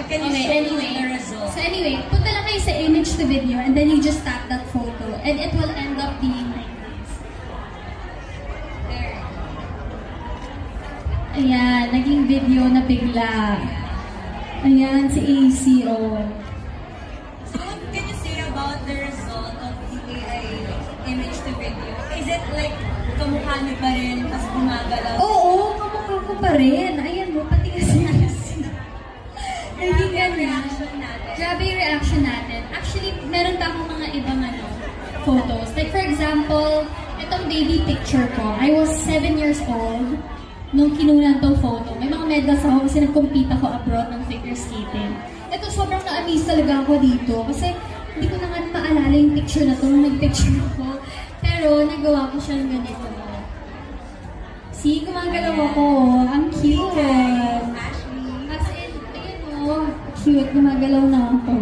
Can you show me the result? So anyway, punta lang kayo sa image to video and then you just tap that photo and it will end up being like this. There. Ayan, naging video na bigla. Ayan, si AC, oh. So what can you say about the result of the AI image to video? Is it like kamukha niyo pa rin, tapos gumagalaw? Oo, kamukha ko pa rin. Ayan mo, pati kasi naging reaction natin. Grabe yung reaction natin. Actually, meron pa akong mga ibang photos. Like for example, itong baby picture ko. I was 7 years old nung kinunan tong photo. May mga medals ako kasi nag-compete ako abroad ng figure skating. Ito, sobrang na-amaze talaga ako dito. Kasi hindi ko na nga maalala yung picture na to nung nag-picture ako. Pero nagawa ko siya ng ganito. See, gumagalaw ako. Ang cute. As in, ayan o. Cute, gumagalaw na ako.